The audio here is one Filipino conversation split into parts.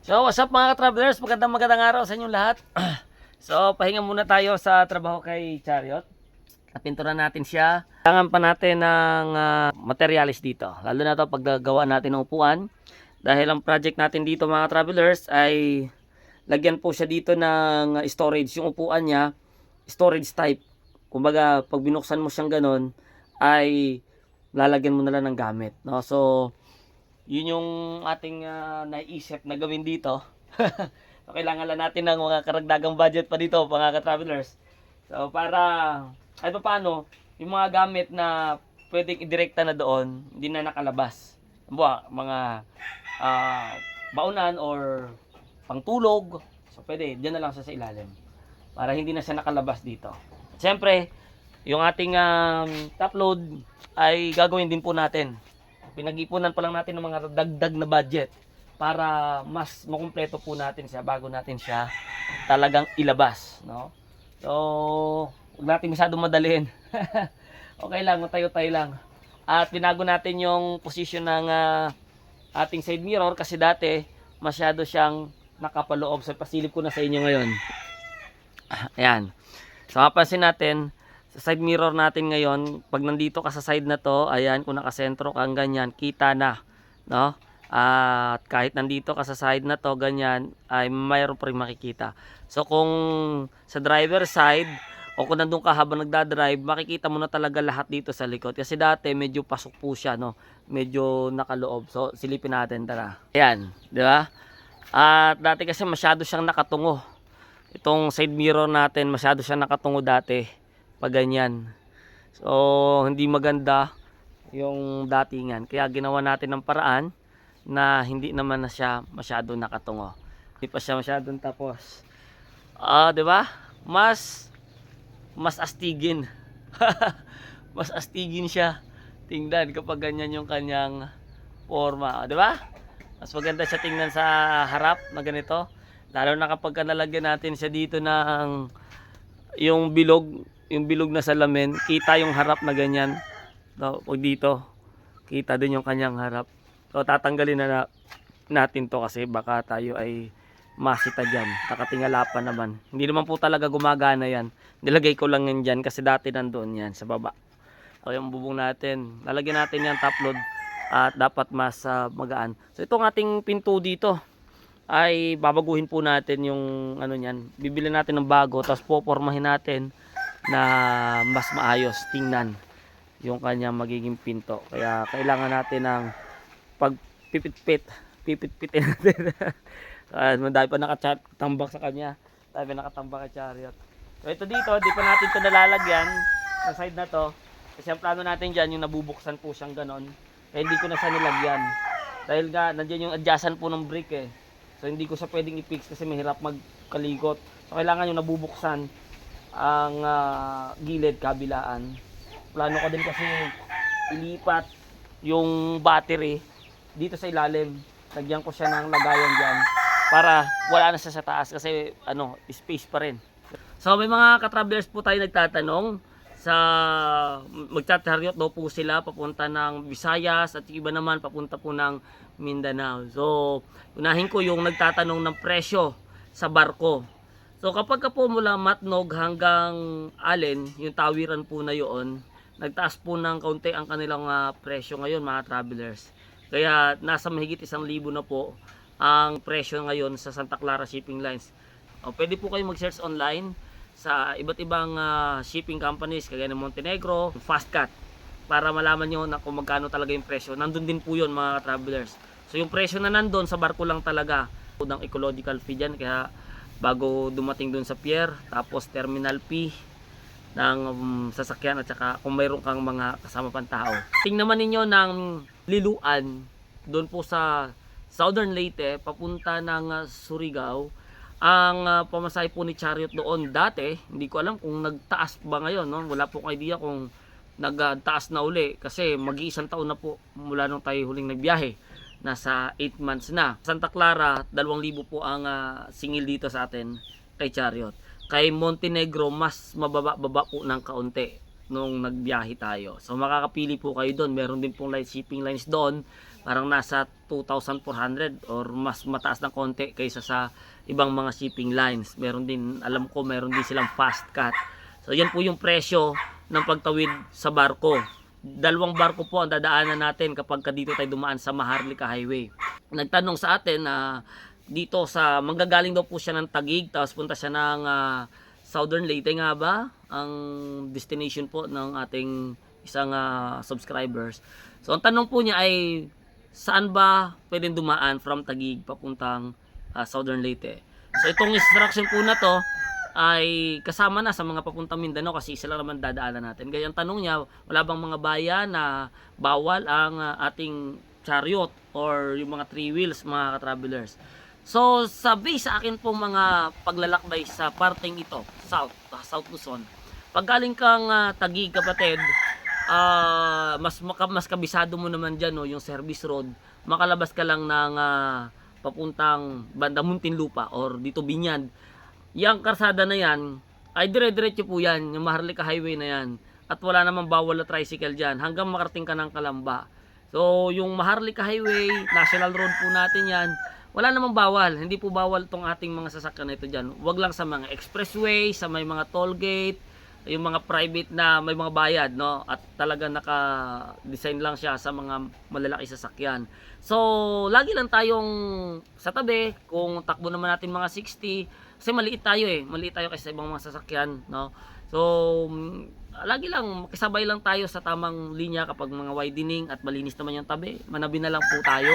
So, what's up mga ka-travelers? Magandang araw sa inyong lahat. So, pahinga muna tayo sa trabaho kay Chariot. Napinturan natin siya. Kailangan pa natin ng materialis dito. Lalo na ito paggagawa natin ng upuan. Dahil ang project natin dito mga travelers ay lagyan po siya dito ng storage. Yung upuan niya, storage type. Kumbaga, pag binuksan mo siyang ganon, ay lalagyan mo na lang ng gamit. No? So, yun yung ating naisip na gawin dito. So, kailangan lang natin ng mga karagdagang budget pa dito, mga ka-travelers. So, para kahit pa paano, yung mga gamit na pwedeng idirekta na doon, hindi na nakalabas. Mga baunan or pangtulog. So, pwede, dyan na lang siya sa ilalim. Para hindi na siya nakalabas dito. Siyempre, yung ating top load ay gagawin din po natin. Pinag-ipunan pa lang natin ng mga dagdag na budget para mas makumpleto po natin siya bago natin siya talagang ilabas, no? So, huwag natin masyadong madaliin. Okay lang, tayo-tayo lang. At binago natin yung position ng ating side mirror kasi dati masyado siyang nakapaloob. So, pasilip ko na sa inyo ngayon. Ayan. So, mapansin natin, sa side mirror natin ngayon, pag nandito ka sa side na to, ayan, kung nakasentro kang ganyan, kita na, no? At kahit nandito ka sa side na to, ganyan, ay mayroon pa rin makikita. So, kung sa driver side, o kung nandun ka habang nagdadrive, makikita mo na talaga lahat dito sa likod. Kasi dati, medyo pasok po siya, no? Medyo nakaloob. So, silipin natin, tara. Ayan, di ba? At dati kasi masyado siyang nakatungo. Itong side mirror natin, masyado siyang nakatungo dati. Pag ganyan. So, hindi maganda yung datingan. Kaya ginawa natin ng paraan na hindi naman na siya masyado nakatungo. Hindi pa siya masyadong tapos. 'Di ba? Mas astigin. Mas astigin siya. Tingnan kapag ganyan yung kanyang forma, 'di ba? Mas maganda siya tingnan sa harap na ganito. Lalo na kapag nalagyan natin siya dito ng yung bilog na salamin, kita yung harap na ganyan. So, pag dito, kita din yung kanyang harap. So, tatanggalin na natin to kasi baka tayo ay masita dyan. Nakatingala pa naman. Hindi naman po talaga gumagana yan. Nilagay ko lang yan dyan kasi dati nandoon yan sa baba. So, yung bubong natin, lalagyan natin yan top load at dapat mas magaan. So, itong ating pinto dito ay babaguhin po natin yung ano niyan. Bibili natin ng bago tapos popormahin natin na mas maayos tingnan yung kanyang magiging pinto. Kaya kailangan natin ng pipit-pitin natin. Madami pa nakatambak sa kanya. Madami nakatambak kay Chariot. So ito dito, di pa natin ito nalalagyan sa side na to. Kasi ang plano natin dyan, yung nabubuksan po siyang ganon. Kaya hindi ko na siya nilagyan. Dahil nga, nandiyan yung adjacent po ng brick eh. So hindi ko siya pwedeng i-fix kasi mahirap magkalikot. So kailangan yung nabubuksan ang gilid kabilaan. Plano ko din kasi ilipat yung battery dito sa ilalim. Lagyan ko siya ng lagayan dyan para wala na siya sa taas kasi space pa rin. So may mga ka-travelers po tayo nagtatanong sa magcha-chariot daw po sila papunta ng Visayas at iba naman papunta po ng Mindanao. So unahin ko yung nagtatanong ng presyo sa barko. So kapag ka po mula Matnog hanggang Allen, yung tawiran po na yun, nagtaas po ng kaunti ang kanilang presyo ngayon mga travelers. Kaya nasa mahigit 1,000 na po ang presyo ngayon sa Santa Clara Shipping Lines. Pwede po kayo mag-search online sa iba't ibang shipping companies kagaya ng Montenegro, Fastcat para malaman nyo na kung magkano talaga yung presyo. Nandun din po yun mga travelers. So yung presyo na nandun sa barko lang talaga ng ecological fee dyan, kaya bago dumating dun sa pier, tapos terminal fee ng sasakyan at saka kung mayroon kang mga kasama pang tao. Tingnan naman ninyo ng Liluan doon po sa Southern Leyte papunta ng Surigao. Ang pamasahe po ni Chariot doon dati, hindi ko alam kung nagtaas ba ngayon, no? Wala po akong idea kung nagtaas na uli kasi mag-iisang taon na po mula nung tayo huling nagbiyahe. Nasa 8 months na. Santa Clara, 2,000 po ang singil dito sa atin kay Chariot. Kay Montenegro, mas mababa po ng kaunti nung nagbiyahe tayo. So makakapili po kayo doon. Meron din pong light shipping lines doon parang nasa 2,400 or mas mataas ng konti kaysa sa ibang mga shipping lines. Meron din, alam ko, meron din silang fast cut. So yan po yung presyo ng pagtawid sa barko. Dalawang barko po ang dadaanan natin kapag dito tayo dumaan sa Maharlika Highway. Nagtanong sa atin na dito sa manggagaling daw po siya ng Taguig, tapos punta siya ng Southern Leyte nga ba ang destination po ng ating isang subscribers. So ang tanong po niya ay saan ba pwedeng dumaan from Taguig papuntang Southern Leyte. So itong instruction po na to ay kasama na sa mga papuntang Mindanao kasi isa lang naman dadaanan natin. Kaya ang tanong niya, wala bang mga bayan na bawal ang ating chariot or yung mga three wheels mga ka-travelers. So sabi sa akin po mga paglalakbay sa parteng ito, South Luzon, pag galing kang Taguig kapatid, mas kabisado mo naman dyan, no, yung service road, makalabas ka lang ng papuntang banda Muntinlupa or dito Binyad. Yang karsada na yan ay dire-diretso po yan, yung Maharlika Highway na yan, at wala namang bawal na tricycle dyan hanggang makarating ka ng Kalamba. So yung Maharlika Highway, national road po natin yan, wala namang bawal, hindi po bawal tong ating mga sasakyan na ito dyan. Wag lang sa mga expressway, sa may mga toll gate, yung mga private na may mga bayad, no? At talaga naka-design lang siya sa mga malalaki sasakyan. So, lagi lang tayong sa tabi, kung takbo naman natin mga 60, kasi maliit tayo maliit tayo kasi sa ibang mga sasakyan, no? So, lagi lang, makisabay lang tayo sa tamang linya kapag mga widening at malinis naman yung tabi. Manabi na lang po tayo.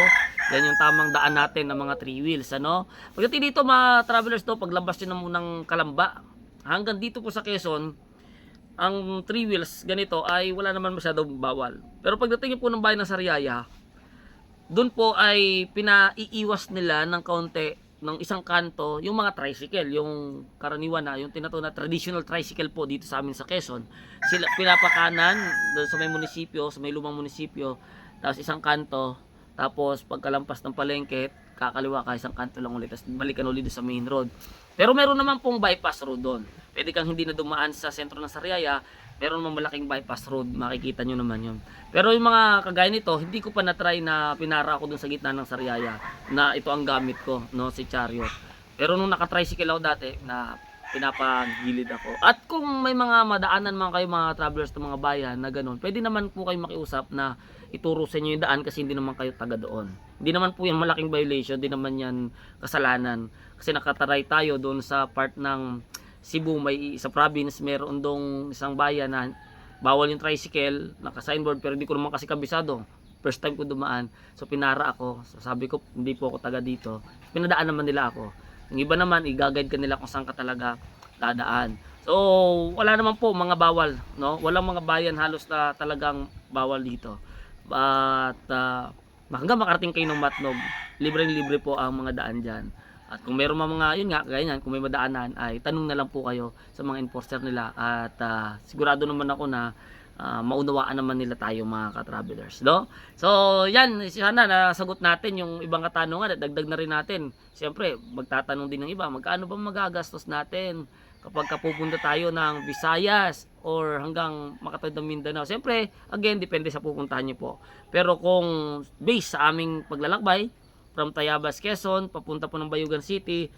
Yan yung tamang daan natin ng mga three wheels, ano? Pagdating dito mga travelers do, paglabas nyo na munang Kalamba, hanggang dito po sa Quezon, ang three wheels ganito ay wala naman masyadong bawal. Pero pagdating nyo po ng bayan ng Sariaya, doon po ay pinaiiwas nila ng kaunti ng isang kanto yung mga tricycle, yung karaniwan na yung tinatawag na traditional tricycle po dito sa amin sa Quezon. Sila pinapakanan doon sa may munisipyo, sa may lumang munisipyo, tapos isang kanto, tapos pagkalampas ng palengke, kakaliwa ka isang kanto lang ulit, tapos balikan ulit sa main road. Pero meron naman pong bypass road doon. Pwede kang hindi na dumaan sa sentro ng Sariaya, meron naman malaking bypass road, makikita nyo naman yun. Pero yung mga kagaya nito, hindi ko pa na-try na pinara ako dun sa gitna ng Sariaya na ito ang gamit ko, no, si chariot. Pero nung naka-tricycle ako dati, na pinapagilid ako. At kung may mga madaanan man kayo mga travelers ng mga bayan na ganun, pwede naman po kayo makiusap na ituro sa inyo yung daan kasi hindi naman kayo taga doon. Hindi naman po yan malaking violation, hindi naman yan kasalanan. Kasi nakataray tayo doon sa part ng Cebu, may sa province, meron dong isang bayan na bawal yung tricycle, naka-signboard, pero hindi ko naman kasi kabisado. First time ko dumaan, so pinara ako. So sabi ko, hindi po ako taga dito. Pinadaan naman nila ako. Yung iba naman, i-guide ka nila kung saan ka talaga dadaan. So, wala naman po mga bawal, no? Walang mga bayan halos na talagang bawal dito. At hanggang makarating kayo ng Matnog, libre-libre po ang mga daan dyan. At kung meron mga, yun nga, ganyan, kung may madaanan, ay tanong na lang po kayo sa mga enforcer nila. At sigurado naman ako na maunawaan naman nila tayo mga ka-travelers, no? So, yan, sana nasagot natin yung ibang katanungan at dagdag na rin natin. Siyempre, magtatanong din ng iba, magkano ba magagastos natin kapag pupunta tayo ng Visayas or hanggang makatawid ng Mindanao? Siyempre, again, depende sa pupuntahan nyo po. Pero kung based sa aming paglalakbay, from Tayabas, Quezon, papunta po ng Bayugan City,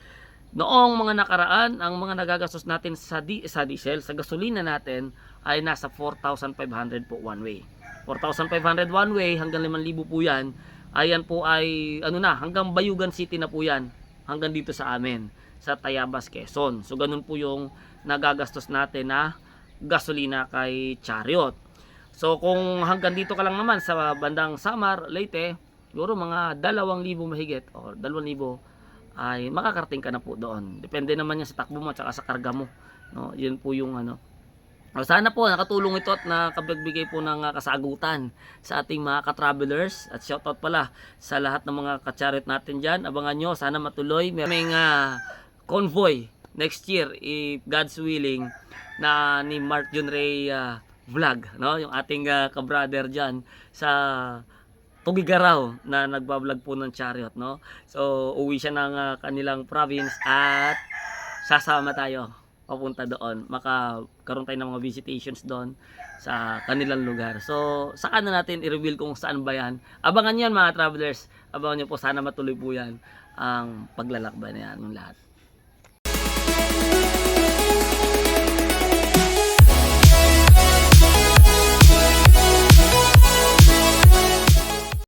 noong mga nakaraan, ang mga nagagastos natin sa diesel, sa gasolina natin, ay nasa 4,500 po one way. 4,500 one way, hanggang 5,000 po yan. Ayan po ay, hanggang Bayugan City na po yan. Hanggang dito sa amin, sa Tayabas, Quezon. So, ganun po yung nagagastos natin na gasolina kay Chariot. So, kung hanggang dito ka lang naman sa bandang Samar, Leyte, siguro mga 2,000 mahigit or 2,000 ay makakarating ka na po doon. Depende naman yan sa takbo mo at sa karga mo, no? Yun po yung sana po nakatulong ito at nakapagbigay po ng kasagutan sa ating mga ka-travelers. At shoutout pala sa lahat ng mga ka-chariot natin dyan. Abangan nyo, sana matuloy. May convoy next year, if God's willing, na ni Mark John Ray vlog, no? Yung ating ka-brother dyan sa Tugigaraw na nagbablog po ng chariot, no? So, uwi siya ng kanilang province at sasama tayo. papunta doon. Makakaroon tayo ng mga visitations doon sa kanilang lugar. So, saka na natin i-reveal kung saan ba yan. Abangan yan mga travelers. Abangan nyo po, sana matuloy po yan ang paglalakbay na yan, yung lahat.